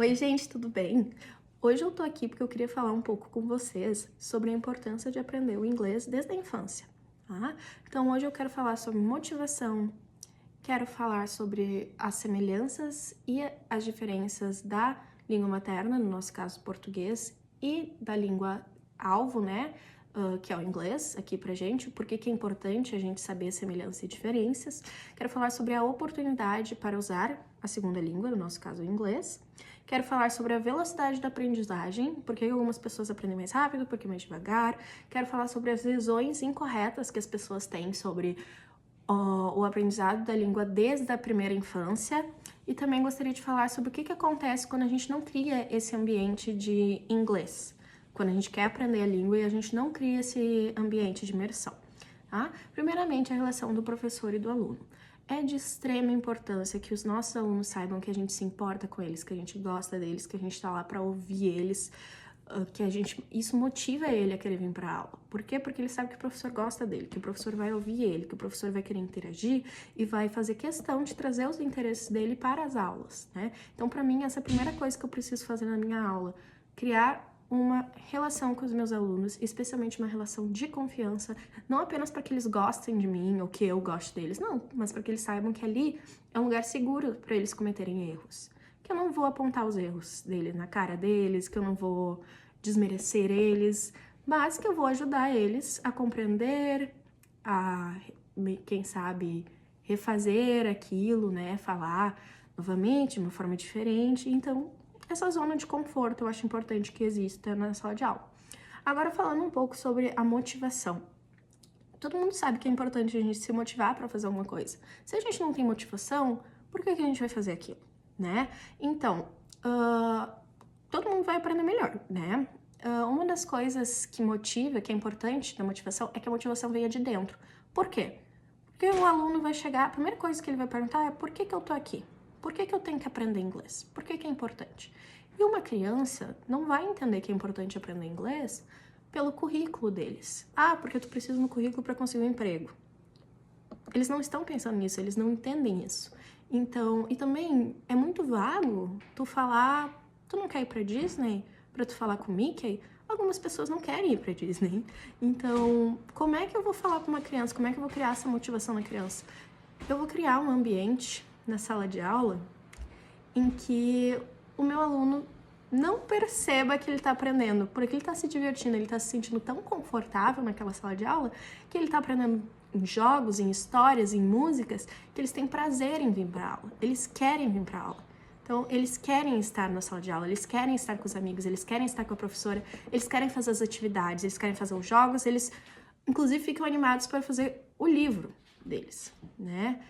Oi, gente, tudo bem? Hoje eu tô aqui porque eu queria falar um pouco com vocês sobre a importância de aprender o inglês desde a infância, tá? Então hoje eu quero falar sobre motivação, quero falar sobre as semelhanças e as diferenças da língua materna, no nosso caso português, e da língua alvo, né? Que é o inglês aqui pra gente, por que é importante a gente saber semelhanças e diferenças. Quero falar sobre a oportunidade para usar a segunda língua, no nosso caso o inglês. Quero falar sobre a velocidade da aprendizagem, por que algumas pessoas aprendem mais rápido, por que mais devagar. Quero falar sobre as visões incorretas que as pessoas têm sobre o aprendizado da língua desde a primeira infância. E também gostaria de falar sobre o que acontece quando a gente não cria esse ambiente de inglês. Quando a gente quer aprender a língua e a gente não cria esse ambiente de imersão, tá? Primeiramente, a relação do professor e do aluno. É de extrema importância que os nossos alunos saibam que a gente se importa com eles, que a gente gosta deles, que a gente tá lá para ouvir eles, isso motiva ele a querer vir para aula. Por quê? Porque ele sabe que o professor gosta dele, que o professor vai ouvir ele, que o professor vai querer interagir e vai fazer questão de trazer os interesses dele para as aulas, né? Então, para mim, essa é a primeira coisa que eu preciso fazer na minha aula, criar uma relação com os meus alunos, especialmente uma relação de confiança, não apenas para que eles gostem de mim ou que eu goste deles, não, mas para que eles saibam que ali é um lugar seguro para eles cometerem erros. Que eu não vou apontar os erros deles na cara deles, que eu não vou desmerecer eles, mas que eu vou ajudar eles a compreender, a, quem sabe, refazer aquilo, né, falar novamente de uma forma diferente. Então, essa zona de conforto eu acho importante que exista na sala de aula. Agora, falando um pouco sobre a motivação. Todo mundo sabe que é importante a gente se motivar para fazer alguma coisa. Se a gente não tem motivação, por que a gente vai fazer aquilo, né? Então, todo mundo vai aprender melhor, né? Uma das coisas que motiva, que é importante da motivação, é que a motivação venha de dentro. Por quê? Porque o aluno vai chegar, a primeira coisa que ele vai perguntar é por que eu tô aqui? Por que eu tenho que aprender inglês? Por que é importante? E uma criança não vai entender que é importante aprender inglês pelo currículo deles. Ah, porque tu precisa no currículo para conseguir um emprego. Eles não estão pensando nisso, eles não entendem isso. Então, e também é muito vago tu falar, tu não quer ir pra Disney pra tu falar com o Mickey? Algumas pessoas não querem ir pra Disney. Então, como é que eu vou falar pra uma criança? Como é que eu vou criar essa motivação na criança? Eu vou criar um ambiente na sala de aula em que o meu aluno não perceba que ele está aprendendo, porque ele está se divertindo, ele está se sentindo tão confortável naquela sala de aula que ele está aprendendo em jogos, em histórias, em músicas, que eles têm prazer em vir para a aula, eles querem vir para a aula. Então, eles querem estar na sala de aula, eles querem estar com os amigos, eles querem estar com a professora, eles querem fazer as atividades, eles querem fazer os jogos, eles, inclusive, ficam animados para fazer o livro deles, né?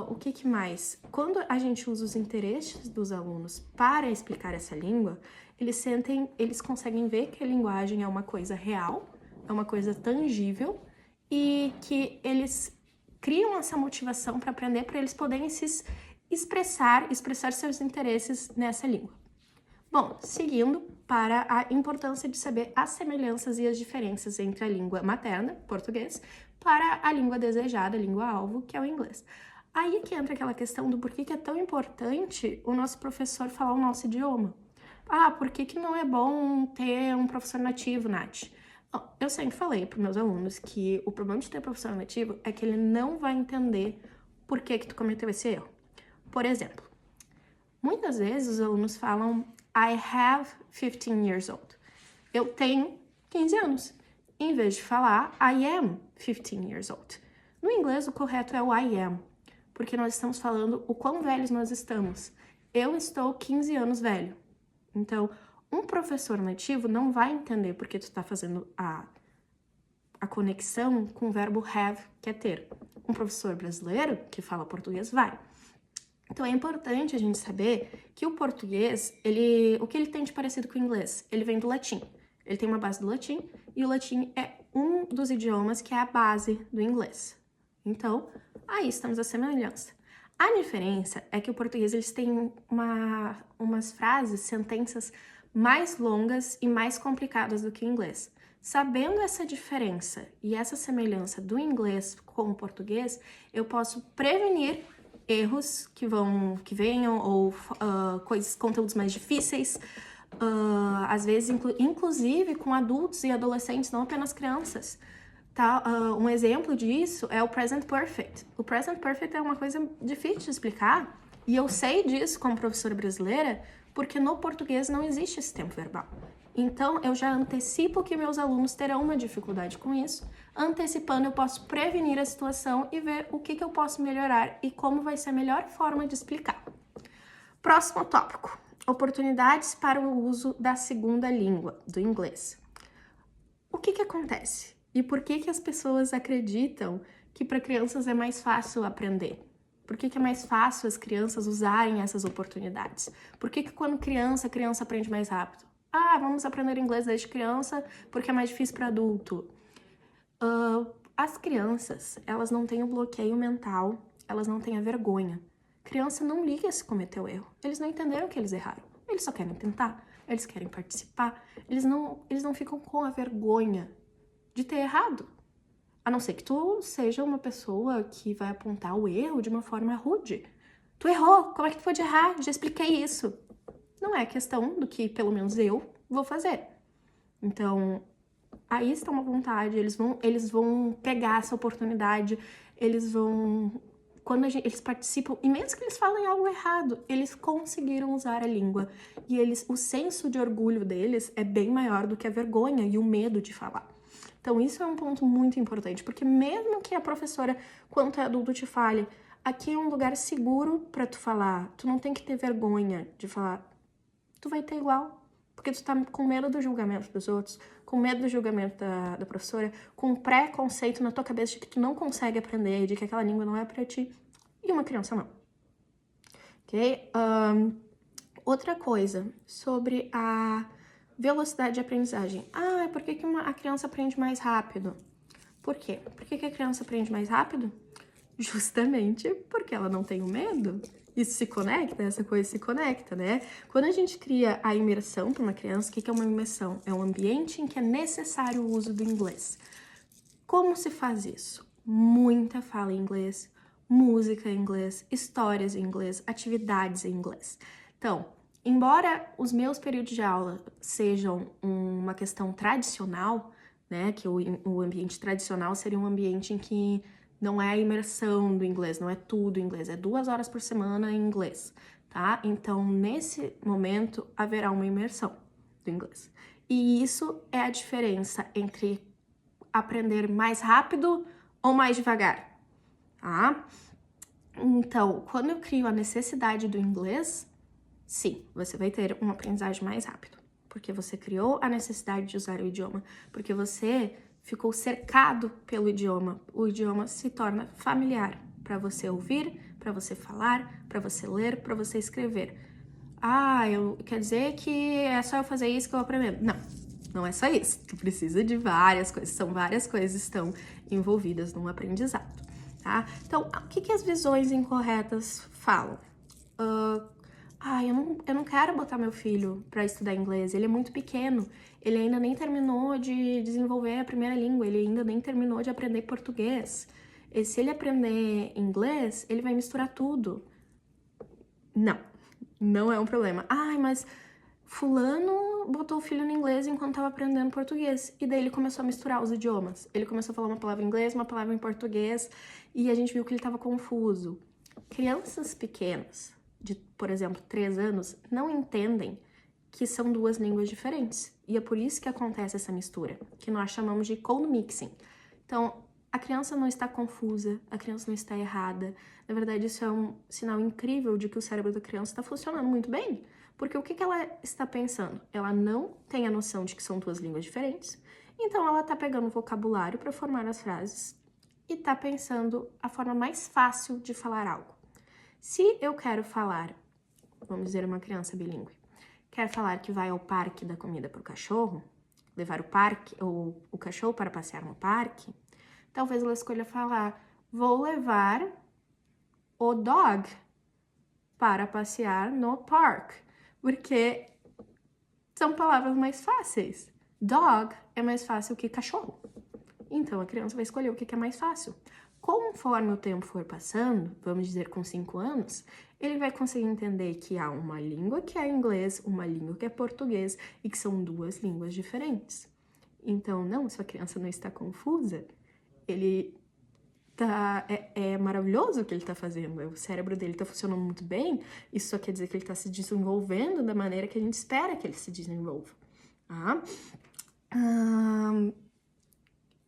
O que mais? Quando a gente usa os interesses dos alunos para explicar essa língua, eles conseguem ver que a linguagem é uma coisa real, é uma coisa tangível e que eles criam essa motivação para aprender, para eles poderem se expressar seus interesses nessa língua. Bom, seguindo para a importância de saber as semelhanças e as diferenças entre a língua materna, português, para a língua desejada, a língua-alvo, que é o inglês. Aí que entra aquela questão do porquê que é tão importante o nosso professor falar o nosso idioma. Ah, por que não é bom ter um professor nativo, Nath? Eu sempre falei para meus alunos que o problema de ter professor nativo é que ele não vai entender por que tu cometeu esse erro. Por exemplo, muitas vezes os alunos falam I have 15 years old. Eu tenho 15 anos. Em vez de falar I am 15 years old. No inglês, o correto é o I am, porque nós estamos falando o quão velhos nós estamos. Eu estou 15 anos velho. Então, um professor nativo não vai entender porque tu está fazendo a conexão com o verbo have, que é ter. Um professor brasileiro que fala português vai. Então, é importante a gente saber que o português, o que ele tem de parecido com o inglês? Ele vem do latim. Ele tem uma base do latim e o latim é um dos idiomas que é a base do inglês. Então, aí estamos a semelhança. A diferença é que o português eles têm umas frases, sentenças mais longas e mais complicadas do que o inglês. Sabendo essa diferença e essa semelhança do inglês com o português, eu posso prevenir erros que venham, ou conteúdos mais difíceis, às vezes, inclusive com adultos e adolescentes, não apenas crianças. Tá? Um exemplo disso é o present perfect. O present perfect é uma coisa difícil de explicar, e eu sei disso como professora brasileira, porque no português não existe esse tempo verbal. Então, eu já antecipo que meus alunos terão uma dificuldade com isso. Antecipando, eu posso prevenir a situação e ver o que eu posso melhorar e como vai ser a melhor forma de explicar. Próximo tópico: oportunidades para o uso da segunda língua, do inglês. O que acontece? E por que as pessoas acreditam que para crianças é mais fácil aprender? Por que é mais fácil as crianças usarem essas oportunidades? Por que quando criança, a criança aprende mais rápido? Ah, vamos aprender inglês desde criança porque é mais difícil para adulto. As crianças, elas não têm o bloqueio mental, elas não têm a vergonha. Criança não liga se cometeu erro. Eles não entenderam que eles erraram. Eles só querem tentar, eles querem participar. Eles não ficam com a vergonha de ter errado. A não ser que tu seja uma pessoa que vai apontar o erro de uma forma rude. Tu errou, como é que tu pode errar? Já expliquei isso. Não é questão do que, pelo menos, eu vou fazer. Então, aí está uma vontade, eles vão pegar essa oportunidade, quando eles participam, e mesmo que eles falem algo errado, eles conseguiram usar a língua. E o senso de orgulho deles é bem maior do que a vergonha e o medo de falar. Então, isso é um ponto muito importante, porque mesmo que a professora, quando é adulto, te fale, aqui é um lugar seguro para tu falar, tu não tem que ter vergonha de falar, tu vai ter igual, porque tu tá com medo do julgamento dos outros, com medo do julgamento da professora, com preconceito na tua cabeça de que tu não consegue aprender, de que aquela língua não é para ti, e uma criança não. Ok? Outra coisa, sobre a velocidade de aprendizagem. Ah, por que a criança aprende mais rápido? Por quê? Por que a criança aprende mais rápido? Justamente porque ela não tem o medo. Isso se conecta, essa coisa se conecta, né? Quando a gente cria a imersão para uma criança, o que é uma imersão? É um ambiente em que é necessário o uso do inglês. Como se faz isso? Muita fala em inglês, música em inglês, histórias em inglês, atividades em inglês. Então, embora os meus períodos de aula sejam uma questão tradicional, né, que o ambiente tradicional seria um ambiente em que não é a imersão do inglês, não é tudo inglês, é 2 horas por semana em inglês, tá? Então, nesse momento, haverá uma imersão do inglês. E isso é a diferença entre aprender mais rápido ou mais devagar, tá? Então, quando eu crio a necessidade do inglês, sim, você vai ter uma aprendizagem mais rápido, porque você criou a necessidade de usar o idioma, porque você ficou cercado pelo idioma. O idioma se torna familiar para você ouvir, para você falar, para você ler, para você escrever. Ah, quer dizer que é só eu fazer isso que eu aprendo? Não é só isso. Tu precisa de várias coisas, são várias coisas que estão envolvidas num aprendizado, tá? Então, o que as visões incorretas falam? Eu não quero botar meu filho para estudar inglês, ele é muito pequeno, ele ainda nem terminou de desenvolver a primeira língua, ele ainda nem terminou de aprender português. E se ele aprender inglês, ele vai misturar tudo. Não é um problema. Mas fulano botou o filho no inglês enquanto estava aprendendo português. E daí ele começou a misturar os idiomas. Ele começou a falar uma palavra em inglês, uma palavra em português, e a gente viu que ele estava confuso. Crianças pequenas, de, por exemplo, 3 anos, não entendem que são 2 línguas diferentes. E é por isso que acontece essa mistura, que nós chamamos de code mixing. Então, a criança não está confusa, a criança não está errada. Na verdade, isso é um sinal incrível de que o cérebro da criança está funcionando muito bem. Porque o que ela está pensando? Ela não tem a noção de que são 2 línguas diferentes, então ela está pegando o vocabulário para formar as frases e está pensando a forma mais fácil de falar algo. Se eu quero falar, vamos dizer, uma criança bilíngue, quer falar que vai ao parque dar comida para o cachorro, levar o cachorro para passear no parque, talvez ela escolha falar, vou levar o dog para passear no parque, porque são palavras mais fáceis. Dog é mais fácil que cachorro. Então, a criança vai escolher o que é mais fácil. Conforme o tempo for passando, vamos dizer com 5 anos, ele vai conseguir entender que há uma língua que é inglês, uma língua que é português e que são duas línguas diferentes. Então, não, se a criança não está confusa, ele é maravilhoso o que ele está fazendo, o cérebro dele está funcionando muito bem, isso só quer dizer que ele está se desenvolvendo da maneira que a gente espera que ele se desenvolva. Tá?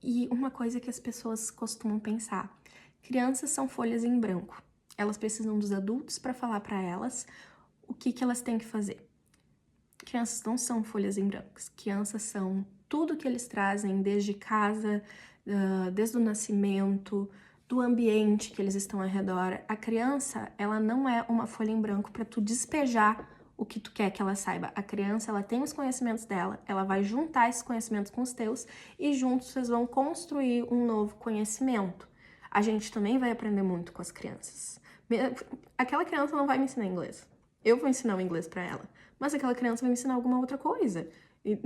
E uma coisa que as pessoas costumam pensar, crianças são folhas em branco, elas precisam dos adultos para falar para elas o que elas têm que fazer. Crianças não são folhas em branco, crianças são tudo que eles trazem desde casa, desde o nascimento, do ambiente que eles estão ao redor. A criança, ela não é uma folha em branco para tu despejar o que tu quer que ela saiba. A criança, ela tem os conhecimentos dela, ela vai juntar esses conhecimentos com os teus e juntos vocês vão construir um novo conhecimento. A gente também vai aprender muito com as crianças. Aquela criança não vai me ensinar inglês. Eu vou ensinar o inglês para ela, mas aquela criança vai me ensinar alguma outra coisa. E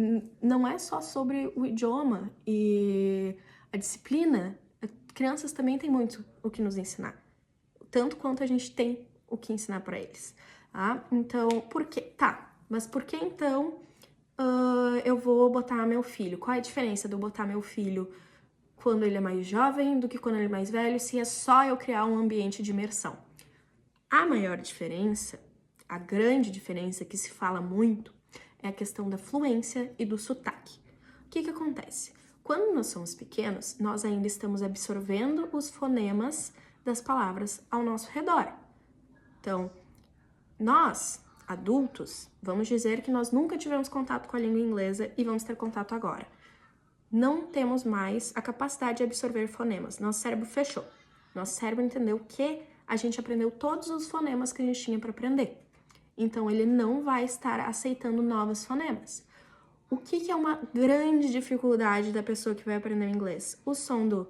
não é só sobre o idioma e a disciplina. Crianças também têm muito o que nos ensinar, tanto quanto a gente tem o que ensinar para eles. Tá? Então, por que? Tá, mas por que então eu vou botar meu filho? Qual é a diferença de eu botar meu filho quando ele é mais jovem do que quando ele é mais velho, se é só eu criar um ambiente de imersão? A maior diferença, a grande diferença que se fala muito, é a questão da fluência e do sotaque. O que acontece? Quando nós somos pequenos, nós ainda estamos absorvendo os fonemas das palavras ao nosso redor. Então, nós, adultos, vamos dizer que nós nunca tivemos contato com a língua inglesa e vamos ter contato agora. Não temos mais a capacidade de absorver fonemas. Nosso cérebro fechou. Nosso cérebro entendeu que a gente aprendeu todos os fonemas que a gente tinha para aprender. Então, ele não vai estar aceitando novos fonemas. O que é uma grande dificuldade da pessoa que vai aprender inglês? O som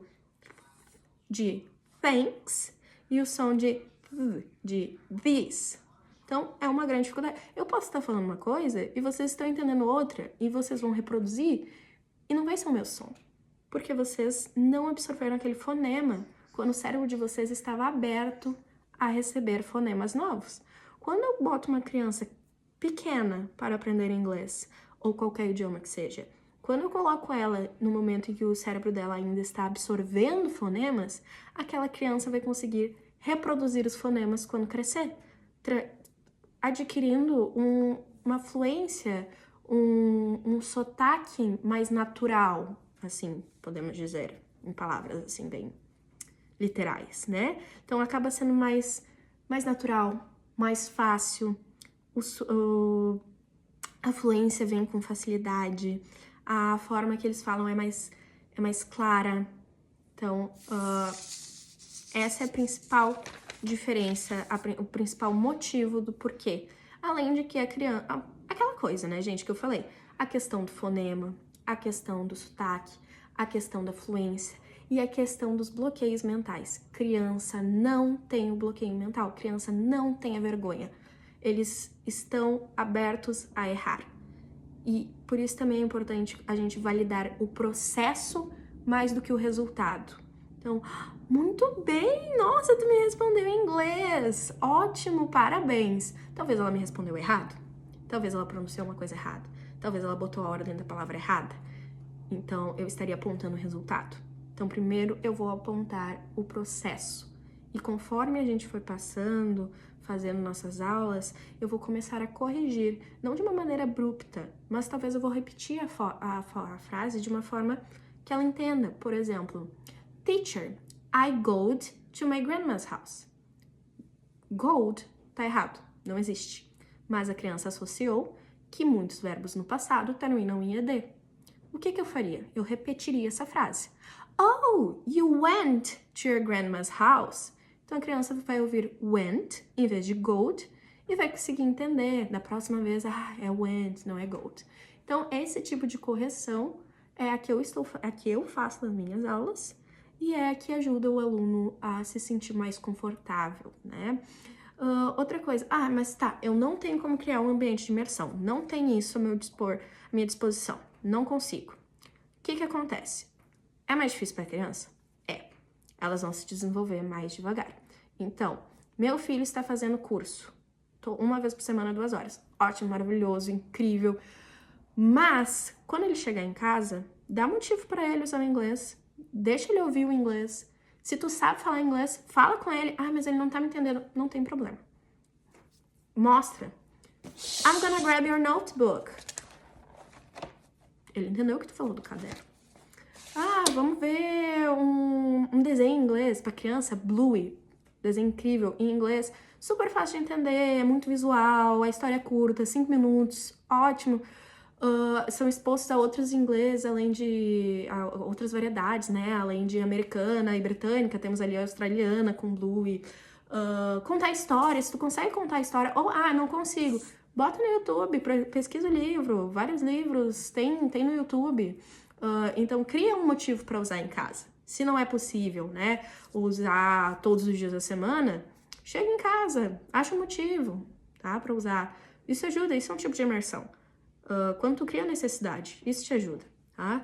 de thanks e o som de this. Então, é uma grande dificuldade. Eu posso estar falando uma coisa e vocês estão entendendo outra e vocês vão reproduzir e não vai ser o meu som. Porque vocês não absorveram aquele fonema quando o cérebro de vocês estava aberto a receber fonemas novos. Quando eu boto uma criança pequena para aprender inglês, ou qualquer idioma que seja, quando eu coloco ela no momento em que o cérebro dela ainda está absorvendo fonemas, aquela criança vai conseguir reproduzir os fonemas quando crescer, adquirindo uma fluência, um sotaque mais natural, assim, podemos dizer, em palavras assim bem literais, né? Então acaba sendo mais natural, mais fácil, a fluência vem com facilidade, a forma que eles falam é mais clara. Então, essa é a principal diferença, o principal motivo do porquê. Além de que a criança... Aquela coisa, né, gente, que eu falei. A questão do fonema, a questão do sotaque, a questão da fluência e a questão dos bloqueios mentais. Criança não tem o bloqueio mental, criança não tem a vergonha. Eles estão abertos a errar. E por isso também é importante a gente validar o processo mais do que o resultado. Então, muito bem, nossa, tu me respondeu em inglês, ótimo, parabéns. Talvez ela me respondeu errado, talvez ela pronunciou uma coisa errada, talvez ela botou a ordem da palavra errada. Então, eu estaria apontando o resultado. Então, primeiro eu vou apontar o processo. E conforme a gente for passando, fazendo nossas aulas, eu vou começar a corrigir, não de uma maneira abrupta, mas talvez eu vou repetir a frase de uma forma que ela entenda. Por exemplo, Teacher, I go to my grandma's house. Go tá errado, não existe. Mas a criança associou que muitos verbos no passado terminam em ed. O que eu faria? Eu repetiria essa frase. Oh, you went to your grandma's house. Então a criança vai ouvir went em vez de goed e vai conseguir entender. Da próxima vez, é went, não é goed. Então esse tipo de correção é a que eu faço nas minhas aulas e é a que ajuda o aluno a se sentir mais confortável, né? Outra coisa, mas tá, eu não tenho como criar um ambiente de imersão, não tem isso à minha disposição, não consigo. O que acontece? É mais difícil para a criança? É. elas vão se desenvolver mais devagar. Então, meu filho está fazendo curso. Uma vez por semana, 2 horas. Ótimo, maravilhoso, incrível. Mas, quando ele chegar em casa, dá motivo para ele usar o inglês. Deixa ele ouvir o inglês. Se tu sabe falar inglês, fala com ele. Ah, mas ele não tá me entendendo. Não tem problema. Mostra. I'm gonna grab your notebook. Ele entendeu o que tu falou do caderno. Ah, vamos ver um desenho em inglês pra criança. Bluey. Desenho incrível em inglês. Super fácil de entender, é muito visual, a história é curta, 5 minutos, ótimo. São expostos a outros inglês, além de outras variedades, né? Além de americana e britânica, temos ali a australiana com Bluey. Contar histórias, se tu consegue contar história, ou, não consigo, bota no YouTube, pesquisa o livro, vários livros, tem no YouTube. Então, cria um motivo para usar em casa. Se não é possível, né, usar todos os dias da semana, chega em casa, acha um motivo, tá, para usar. Isso ajuda, isso é um tipo de imersão. Quando tu cria necessidade, isso te ajuda, tá?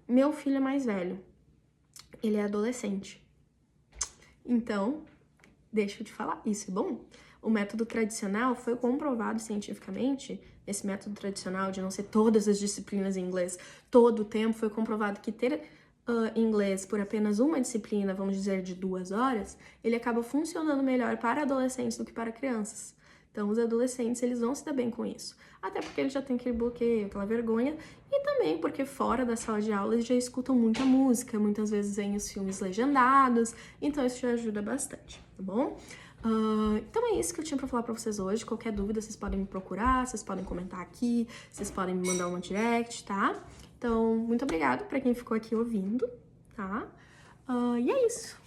Meu filho é mais velho, ele é adolescente. Então, deixa eu te falar, isso é bom? O método tradicional foi comprovado cientificamente, esse método tradicional de não ser todas as disciplinas em inglês todo o tempo, foi comprovado que ter inglês por apenas uma disciplina, vamos dizer, de 2 horas, ele acaba funcionando melhor para adolescentes do que para crianças. Então, os adolescentes, eles vão se dar bem com isso. Até porque eles já têm aquele bloqueio, aquela vergonha, e também porque fora da sala de aula eles já escutam muita música, muitas vezes vêm os filmes legendados, então isso já ajuda bastante, tá bom? Então é isso que eu tinha pra falar pra vocês hoje. Qualquer dúvida, vocês podem me procurar, vocês podem comentar aqui, vocês podem me mandar uma direct, tá? Então, muito obrigada pra quem ficou aqui ouvindo, tá? E é isso.